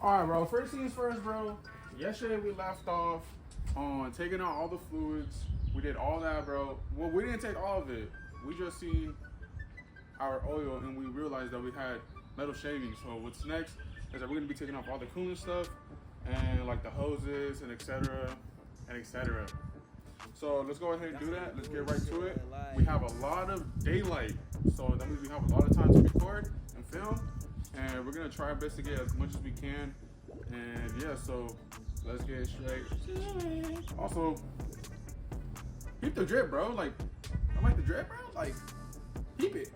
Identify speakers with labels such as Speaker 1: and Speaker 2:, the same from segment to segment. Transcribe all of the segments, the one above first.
Speaker 1: All right, bro. First things first, bro. Yesterday we left off on taking out all the fluids. We did all that, bro. Well, we didn't take all of it. We just seen our oil and we realized that we had metal shavings. So what's next is that we're gonna be taking off all the coolant stuff and like the hoses and etc. and etc. So let's go ahead and do that. Let's get right to it. We have a lot of daylight, so that means we have a lot of time to record and film, and we're gonna try our best to get as much as we can. And yeah, so let's get straight to it. Also, keep the drip, bro. Like, I like the drip, bro. Like, keep it.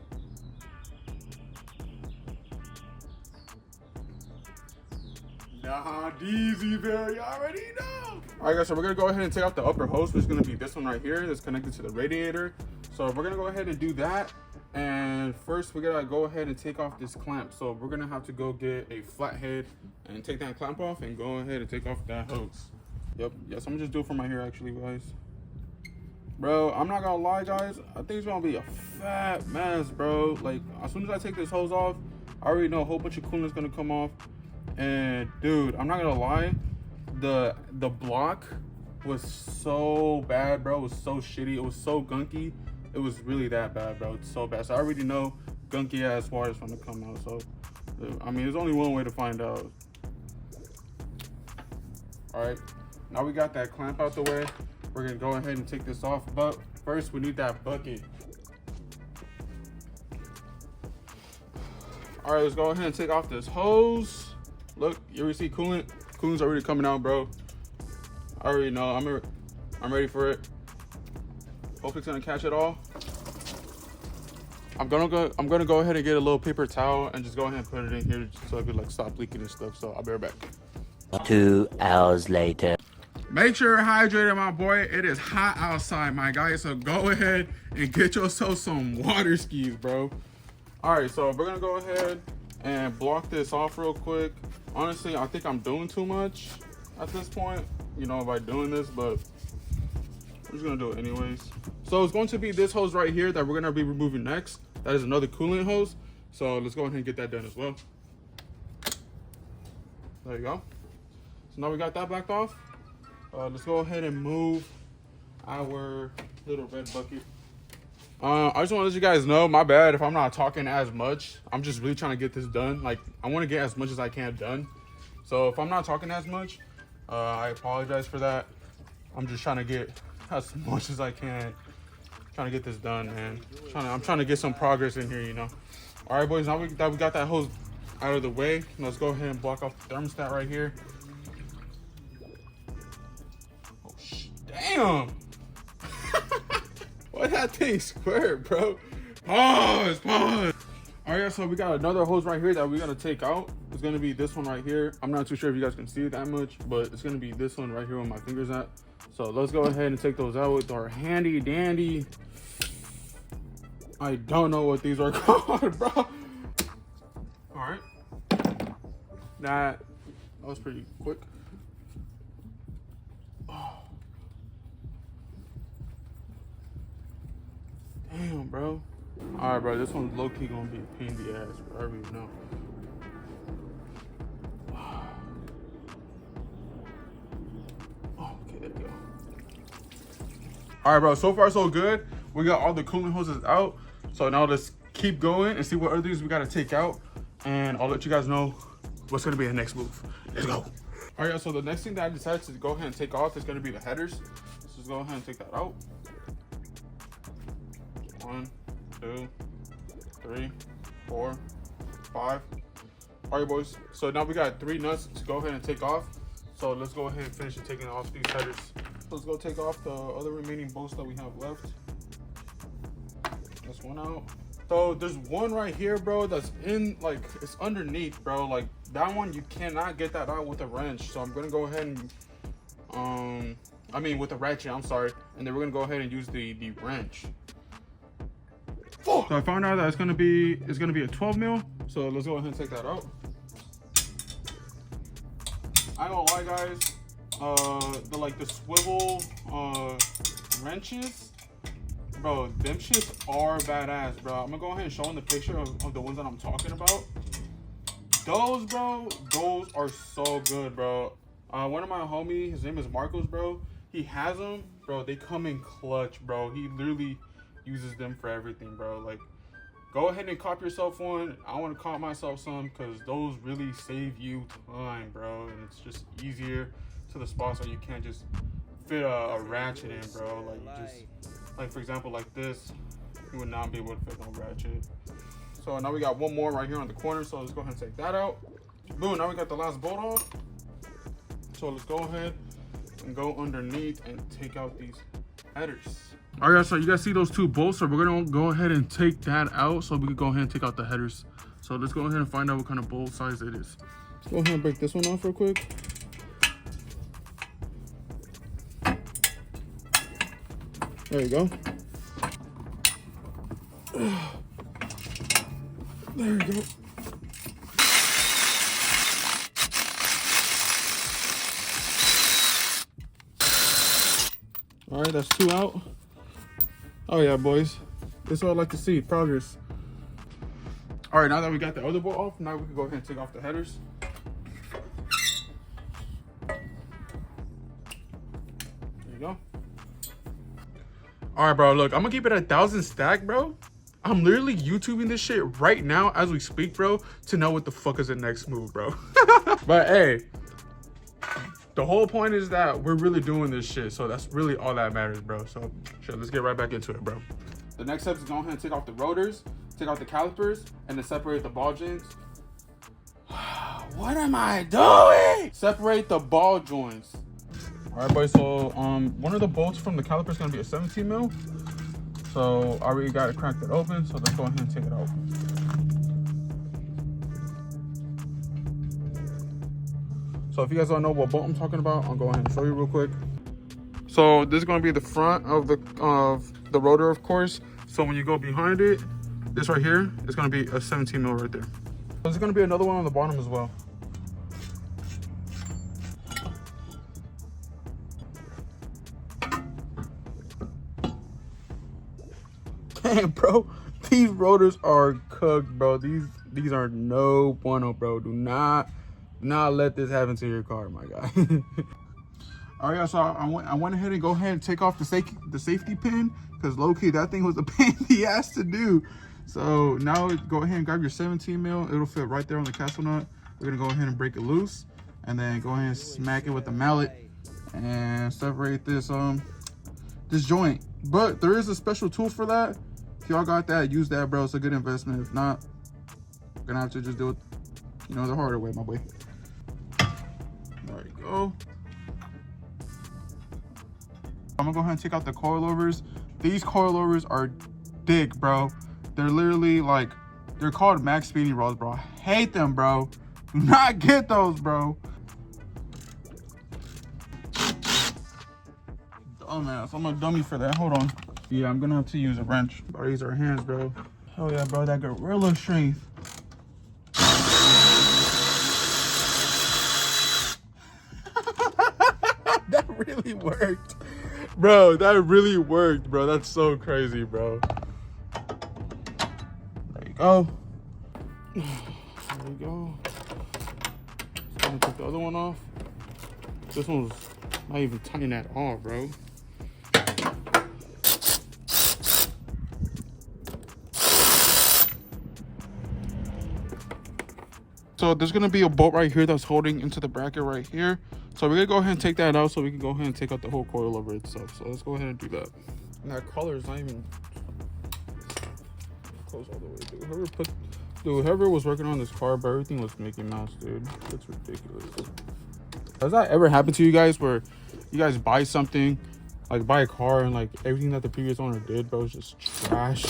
Speaker 1: Nah, DZ, bro. You already know. All right, guys, so we're gonna go ahead and take out the upper hose, which is gonna be this one right here that's connected to the radiator. So we're gonna go ahead and do that. And first, we're gonna go ahead and take off this clamp. So we're gonna have to go get a flathead and take that clamp off and go ahead and take off that hose. Yep, yes, I'm gonna just do it from right here, actually, guys. Bro, I'm not gonna lie, guys. I think it's gonna be a fat mess, bro. Like, as soon as I take this hose off, I already know a whole bunch of coolant is gonna come off. And dude, I'm not gonna lie, the block was so bad, bro. It was so shitty. It was so gunky. It was really that bad, bro. It's so bad. So I already know gunky ass water is gonna come out. So I mean, there's only one way to find out. All right, now we got that clamp out the way. We're gonna go ahead and take this off, but first we need that bucket. All right, let's go ahead and take off this hose. Look, you already see coolant? Coolant's already coming out, bro. I already know. I'm ready for it. Hopefully it's gonna catch it all. I'm gonna go ahead and get a little paper towel and just go ahead and put it in here so I could like stop leaking and stuff. So I'll be right back.
Speaker 2: 2 hours later.
Speaker 1: Make sure you're hydrated, my boy. It is hot outside, my guy. So go ahead and get yourself some water skis, bro. All right, so we're gonna go ahead and block this off real quick. Honestly, I think I'm doing too much at this point, you know, by doing this, but I'm just gonna do it anyways. So it's going to be this hose right here that we're gonna be removing next. That is another coolant hose. So let's go ahead and get that done as well. There you go. So now we got that blacked off. Let's go ahead and move our little red bucket. I just want to let you guys know, my bad if I'm not talking as much. I'm just really trying to get this done. Like, I want to get as much as I can done. So if I'm not talking as much, I apologize for that. I'm just trying to get as much as I can. Trying to get this done, man. I'm trying to get some progress in here, you know. All right, boys, now we got that hose out of the way. Let's go ahead and block off the thermostat right here. Oh, damn. What that thing squirt, bro? Pause. All right, so we got another hose right here that we're gonna take out. It's gonna be this one right here. I'm not too sure if you guys can see it that much, but it's gonna be this one right here where my fingers at. So let's go ahead and take those out with our handy dandy. I don't know what these are called, bro. All right, that was pretty quick. Damn, bro. All right, bro. This one's low-key gonna be a pain in the ass, bro. I already know. Oh, okay, there we go. All right, bro. So far, so good. We got all the coolant hoses out. So now let's keep going and see what other things we gotta take out. And I'll let you guys know what's gonna be the next move. Let's go. All right, so the next thing that I decided to go ahead and take off is gonna be the headers. So let's go ahead and take that out. 1, 2, 3, 4, 5. All right, boys. So now we got 3 nuts to go ahead and take off. So let's go ahead and finish taking off these headers. So let's go take off the other remaining bolts that we have left. That's one out. So there's one right here, bro, that's in, like, it's underneath, bro. Like, that one, you cannot get that out with a wrench. So I'm gonna go ahead and, with a ratchet, I'm sorry. And then we're gonna go ahead and use the wrench. So I found out that it's gonna be a 12 mil. So let's go ahead and take that out. I ain't gonna lie, guys. The swivel wrenches, bro, them shits are badass, bro. I'm gonna go ahead and show them the picture of the ones that I'm talking about. those, bro, those are so good, bro. One of my homies, his name is Marcos, bro. He has them, bro. They come in clutch, bro. He literally uses them for everything, bro. Like, go ahead and cop yourself one. I want to cop myself some because those really save you time, bro. And it's just easier to the spots so you can't just fit a ratchet in, bro. Like, you just, like, for example, like this, you would not be able to fit no ratchet. So now we got one more right here on the corner. So let's go ahead and take that out. Boom, now we got the last bolt off. So let's go ahead and go underneath and take out these headers. All right, so you guys see those two bolts? So we're gonna go ahead and take that out so we can go ahead and take out the headers. So let's go ahead and find out what kind of bolt size it is. Let's go ahead and break this one off real quick. There you go. There you go. All right, that's two out. Oh yeah, boys. This is what I like to see, progress. All right, now that we got the other bolt off, now we can go ahead and take off the headers. There you go. All right, bro, look, I'm gonna keep it at 1,000 stack, bro. I'm literally YouTubing this shit right now as we speak, bro, to know what the fuck is the next move, bro. But hey, the whole point is that we're really doing this shit, so that's really all that matters, bro. So sure, let's get right back into it, bro. The next step is go ahead and take off the rotors, take out the calipers, and then separate the ball joints. What am I doing? Separate the ball joints. All right, boys, so one of the bolts from the caliper is gonna be a 17 mil. So I already got it cracked it open, so let's go ahead and take it out. So if you guys don't know what bolt I'm talking about, I'll go ahead and show you real quick. So this is going to be the front of the rotor, of course. So when you go behind it, this right here is going to be a 17 mil right there. There's going to be another one on the bottom as well. Damn, bro, these rotors are cooked, bro. These are no bueno, bro. Do not let this happen to your car, my guy. All right, so I went ahead and go ahead and take off the safety pin because low-key that thing was a pain in the ass to do. So now go ahead and grab your 17 mil. It'll fit right there on the castle nut. We're gonna go ahead and break it loose and then go ahead and smack it with the mallet and separate this joint. But there is a special tool for that. If y'all got that, use that, bro. It's a good investment. If not, we're gonna have to just do it, you know, the harder way, my boy. There you go. I'm gonna go ahead and take out the coilovers. These coilovers are thick, bro. They're literally like, they're called max speedy rods, bro. I hate them, bro. Do not get those, bro. Dumbass, I'm a dummy for that. Hold on. Yeah, I'm gonna have to use a wrench. Gotta use our hands, bro. Hell yeah, bro, that gorilla strength. That really worked. Bro, that really worked, bro. That's so crazy, bro. There you go. There you go. Just gonna take the other one off. This one's not even tight at all, bro. So there's gonna be a bolt right here that's holding into the bracket right here. So we're gonna go ahead and take that out so we can go ahead and take out the whole coil over itself. So let's go ahead and do that. And that color is not even close all the way, dude. Whoever was working on this car, bro, everything was Mickey Mouse, dude. It's ridiculous. Has that ever happened to you guys where you guys buy something, like buy a car and like everything that the previous owner did, bro, is just trash?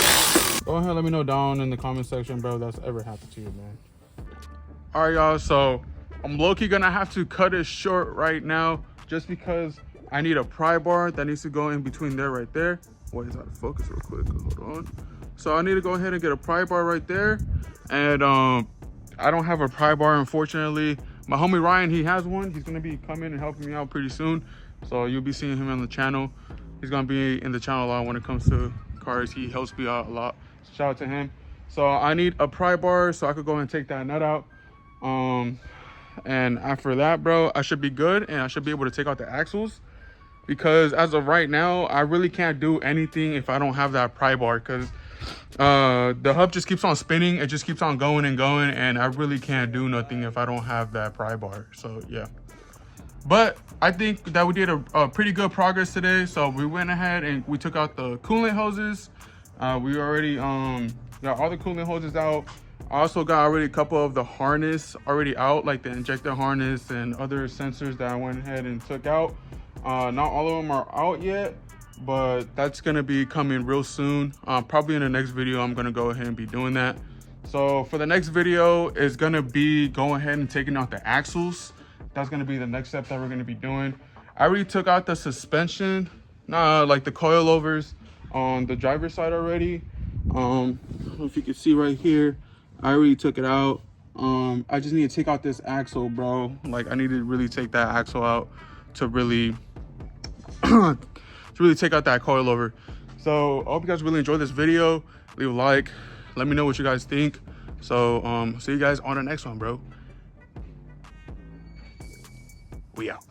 Speaker 1: Go ahead and let me know down in the comment section, bro, if that's ever happened to you, man. All right, y'all, so I'm low-key gonna have to cut it short right now just because I need a pry bar that needs to go in between there right there. Wait, it's out of focus real quick, hold on. So I need to go ahead and get a pry bar right there. And I don't have a pry bar, unfortunately. My homie Ryan, he has one. He's gonna be coming and helping me out pretty soon. So you'll be seeing him on the channel. He's gonna be in the channel a lot when it comes to cars. He helps me out a lot. So shout out to him. So I need a pry bar so I could go ahead and take that nut out. And after that, bro, I should be good and I should be able to take out the axles, because as of right now, I really can't do anything if I don't have that pry bar, because the hub just keeps on spinning. It just keeps on going and going, and I really can't do nothing if I don't have that pry bar. So yeah, but I think that we did a pretty good progress today. So we went ahead and we took out the coolant hoses. We already got all the coolant hoses out. I also got already a couple of the harness already out, like the injector harness and other sensors that I went ahead and took out. Not all of them are out yet, but that's gonna be coming real soon. Probably in the next video, I'm gonna go ahead and be doing that. So for the next video is gonna be going ahead and taking out the axles. That's gonna be the next step that we're gonna be doing. I already took out the suspension, like the coilovers on the driver's side already. I don't know if you can see right here, I already took it out. I just need to take out this axle, bro. Like I need to really take that axle out to really to really take out that coilover. So I hope you guys really enjoyed this video. Leave a like, let me know what you guys think. So see you guys on the next one, bro. We out.